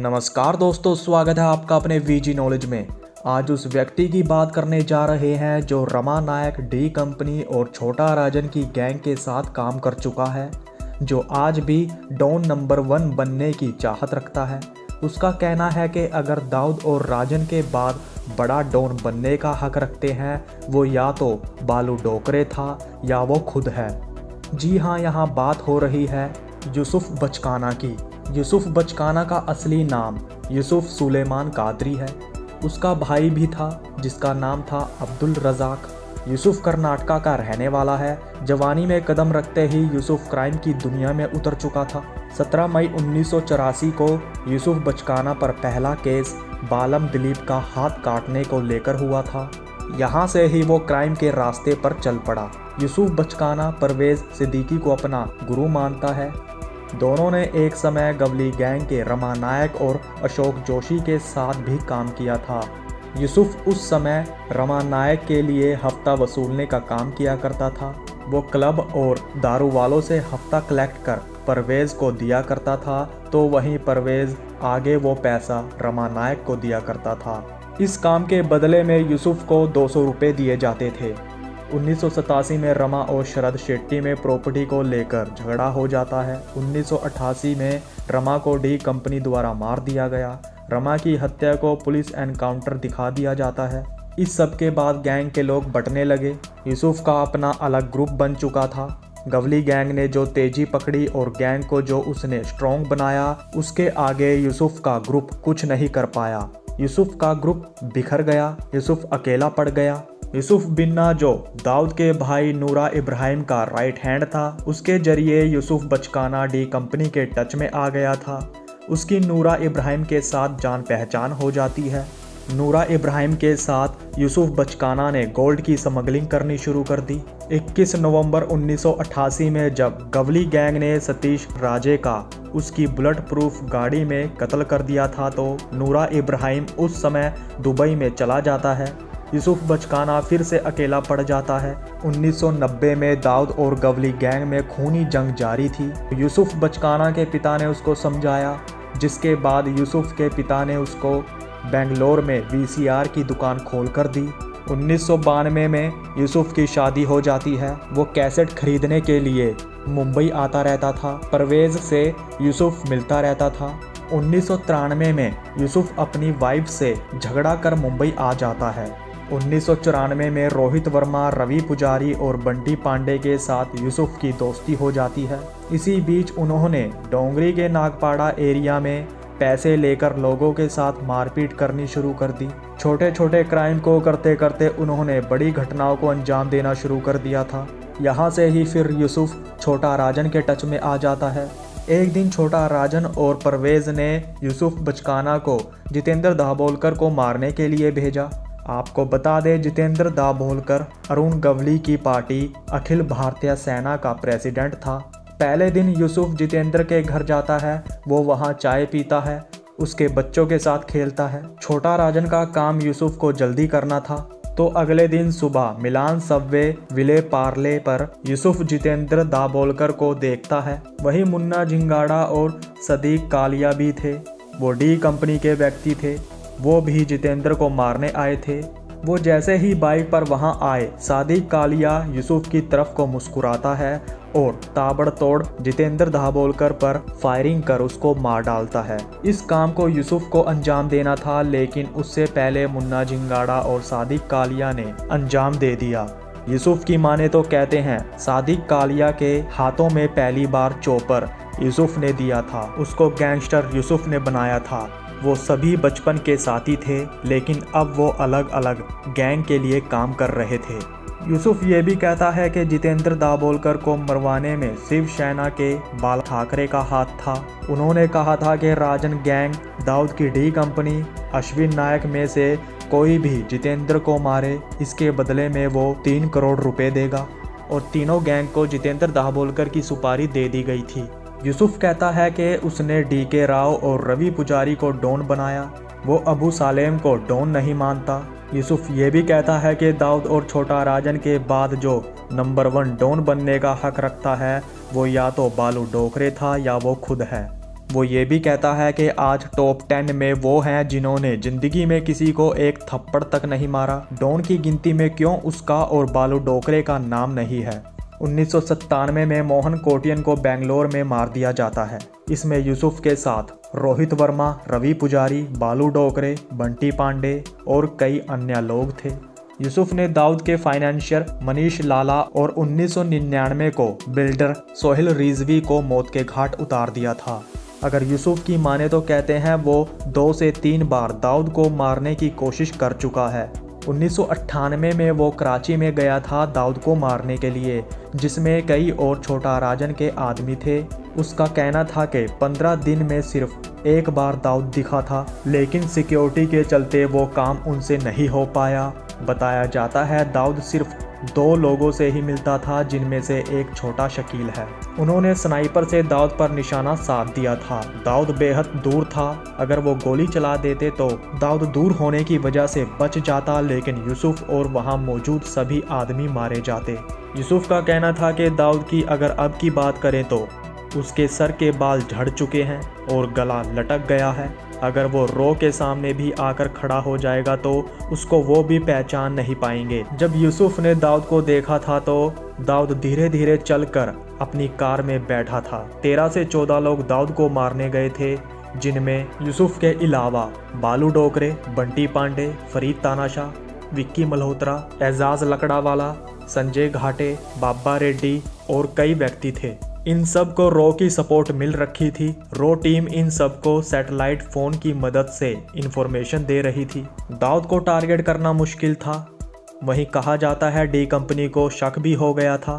नमस्कार दोस्तों, स्वागत है आपका अपने वीजी नॉलेज में। आज उस व्यक्ति की बात करने जा रहे हैं जो रमा नायक, डी कंपनी और छोटा राजन की गैंग के साथ काम कर चुका है, जो आज भी डॉन नंबर 1 बनने की चाहत रखता है। उसका कहना है कि अगर दाऊद और राजन के बाद बड़ा डॉन बनने का हक रखते हैं, वो या तो बालू डोकरे था या वो खुद है। जी हाँ, यहाँ बात हो रही है यूसुफ बचकाना की। यूसुफ बचकाना का असली नाम यूसुफ सुलेमान कादरी है। उसका भाई भी था जिसका नाम था अब्दुल रज़ाक। यूसुफ कर्नाटका का रहने वाला है। जवानी में कदम रखते ही यूसुफ क्राइम की दुनिया में उतर चुका था। 17 मई 1984 को यूसुफ बचकाना पर पहला केस बालम दिलीप का हाथ काटने को लेकर हुआ था। यहाँ से ही वो क्राइम के रास्ते पर चल पड़ा। यूसुफ बचकाना परवेज़ सिद्दीकी को अपना गुरु मानता है। दोनों ने एक समय गवली गैंग के रमा नायक और अशोक जोशी के साथ भी काम किया था। यूसुफ उस समय रमा नायक के लिए हफ्ता वसूलने का काम किया करता था। वो क्लब और दारू वालों से हफ्ता कलेक्ट कर परवेज़ को दिया करता था, तो वहीं परवेज़ आगे वो पैसा रमा नायक को दिया करता था। इस काम के बदले में यूसुफ को 200 रुपये दिए जाते थे। 1987 में रमा और शरद शेट्टी में प्रॉपर्टी को लेकर झगड़ा हो जाता है। 1988 में रमा को डी कंपनी द्वारा मार दिया गया। रमा की हत्या को पुलिस एनकाउंटर दिखा दिया जाता है। इस सब के बाद गैंग के लोग बंटने लगे। यूसुफ का अपना अलग ग्रुप बन चुका था। गवली गैंग ने जो तेजी पकड़ी और गैंग को जो उसने स्ट्रॉन्ग बनाया, उसके आगे यूसुफ का ग्रुप कुछ नहीं कर पाया। यूसुफ का ग्रुप बिखर गया। यूसुफ अकेला पड़ गया। यूसुफ बिन्ना, जो दाऊद के भाई नूरा इब्राहिम का राइट हैंड था, उसके जरिए यूसुफ बचकाना डी कंपनी के टच में आ गया था। उसकी नूरा इब्राहिम के साथ जान पहचान हो जाती है। नूरा इब्राहिम के साथ यूसुफ बचकाना ने गोल्ड की स्मगलिंग करनी शुरू कर दी। 21 नवंबर 1988 में जब गवली गैंग ने सतीश राजे का उसकी बुलेट प्रूफ गाड़ी में कत्ल कर दिया था, तो नूरा इब्राहिम उस समय दुबई में चला जाता है। यूसुफ बचकाना फिर से अकेला पड़ जाता है। 1990 में दाऊद और गवली गैंग में खूनी जंग जारी थी। यूसुफ बचकाना के पिता ने उसको समझाया, जिसके बाद यूसुफ के पिता ने उसको बेंगलोर में वीसीआर की दुकान खोल कर दी। 1992 में यूसुफ की शादी हो जाती है। वो कैसेट खरीदने के लिए मुंबई आता रहता था। परवेज़ से यूसुफ मिलता रहता था। 1993 में यूसुफ अपनी वाइफ से झगड़ा कर मुंबई आ जाता है। 1994 में रोहित वर्मा, रवि पुजारी और बंटी पांडे के साथ यूसुफ की दोस्ती हो जाती है। इसी बीच उन्होंने डोंगरी के नागपाड़ा एरिया में पैसे लेकर लोगों के साथ मारपीट करनी शुरू कर दी। छोटे छोटे क्राइम को करते करते उन्होंने बड़ी घटनाओं को अंजाम देना शुरू कर दिया था। यहाँ से ही फिर यूसुफ छोटा राजन के टच में आ जाता है। एक दिन छोटा राजन और परवेज़ ने यूसुफ बचकाना को जितेंद्र दाभोलकर को मारने के लिए भेजा। आपको बता दें, जितेंद्र दाभोलकर अरुण गवली की पार्टी अखिल भारतीय सेना का प्रेसिडेंट था। पहले दिन यूसुफ जितेंद्र के घर जाता है। वो वहाँ चाय पीता है, उसके बच्चों के साथ खेलता है। छोटा राजन का काम यूसुफ को जल्दी करना था, तो अगले दिन सुबह मिलान सबवे विले पार्ले पर यूसुफ जितेंद्र दाभोलकर को देखता है। वहीं मुन्ना झिंगाड़ा और सदीक कालिया भी थे। वो डी कंपनी के व्यक्ति थे। वो भी जितेंद्र को मारने आए थे। वो जैसे ही बाइक पर वहां आए, सादिक कालिया यूसुफ की तरफ को मुस्कुराता है और ताबड़तोड़ जितेंद्र दाभोलकर पर फायरिंग कर उसको मार डालता है। इस काम को यूसुफ को अंजाम देना था, लेकिन उससे पहले मुन्ना झिंगाड़ा और सादिक कालिया ने अंजाम दे दिया। यूसुफ की माने तो कहते हैं सादिक कालिया के हाथों में पहली बार चोपर यूसुफ ने दिया था। उसको गैंगस्टर यूसुफ ने बनाया था। वो सभी बचपन के साथी थे, लेकिन अब वो अलग अलग गैंग के लिए काम कर रहे थे। यूसुफ ये भी कहता है कि जितेंद्र दाभोलकर को मरवाने में शिवसेना के बाल ठाकरे का हाथ था। उन्होंने कहा था कि राजन गैंग, दाऊद की डी कंपनी, अश्विन नायक में से कोई भी जितेंद्र को मारे, इसके बदले में वो 3 करोड़ रुपए देगा। और तीनों गैंग को जितेंद्र दाभोलकर की सुपारी दे दी गई थी। यूसुफ कहता है कि उसने डीके राव और रवि पुजारी को डॉन बनाया। वो अबू सालेम को डॉन नहीं मानता। यूसुफ ये भी कहता है कि दाऊद और छोटा राजन के बाद जो नंबर 1 डॉन बनने का हक रखता है, वो या तो बालू डोकरे था या वो खुद है। वो ये भी कहता है कि आज टॉप 10 में वो हैं जिन्होंने जिंदगी में किसी को एक थप्पड़ तक नहीं मारा। डॉन की गिनती में क्यों उसका और बालू डोकरे का नाम नहीं है। 1997 में मोहन कोटियन को बेंगलोर में मार दिया जाता है। इसमें यूसुफ के साथ रोहित वर्मा, रवि पुजारी, बालू डोकरे, बंटी पांडे और कई अन्य लोग थे। यूसुफ ने दाऊद के फाइनेंशियर मनीष लाला और 1999 को बिल्डर सोहेल रिजवी को मौत के घाट उतार दिया था। अगर यूसुफ की माने तो कहते हैं वो 2 से 3 बार दाऊद को मारने की कोशिश कर चुका है। 1998 में वो कराची में गया था दाऊद को मारने के लिए, जिसमें कई और छोटा राजन के आदमी थे। उसका कहना था कि 15 दिन में सिर्फ एक बार दाऊद दिखा था, लेकिन सिक्योरिटी के चलते वो काम उनसे नहीं हो पाया। बताया जाता है दाऊद सिर्फ 2 लोगों से ही मिलता था, जिनमें से एक छोटा शकील है। उन्होंने स्नाइपर से दाऊद पर निशाना साध दिया था। दाऊद बेहद दूर था, अगर वो गोली चला देते तो दाऊद दूर होने की वजह से बच जाता, लेकिन यूसुफ और वहां मौजूद सभी आदमी मारे जाते। यूसुफ का कहना था कि दाऊद की अगर अब की बात करें तो उसके सर के बाल झड़ चुके हैं और गला लटक गया है। अगर वो रो के सामने भी आकर खड़ा हो जाएगा तो उसको वो भी पहचान नहीं पाएंगे। जब यूसुफ ने दाऊद को देखा था तो दाऊद धीरे धीरे चलकर अपनी कार में बैठा था। 13 से 14 लोग दाऊद को मारने गए थे, जिनमें यूसुफ के अलावा बालू डोकरे, बंटी पांडे, फरीद तानाशाह, विक्की मल्होत्रा, एजाज लकड़ावाला, संजय घाटे, बाबा रेड्डी और कई व्यक्ति थे। इन सब को रो की सपोर्ट मिल रखी थी। रो टीम इन सब को सैटेलाइट फ़ोन की मदद से इंफॉर्मेशन दे रही थी। दाऊद को टारगेट करना मुश्किल था। वहीं कहा जाता है डी कंपनी को शक भी हो गया था।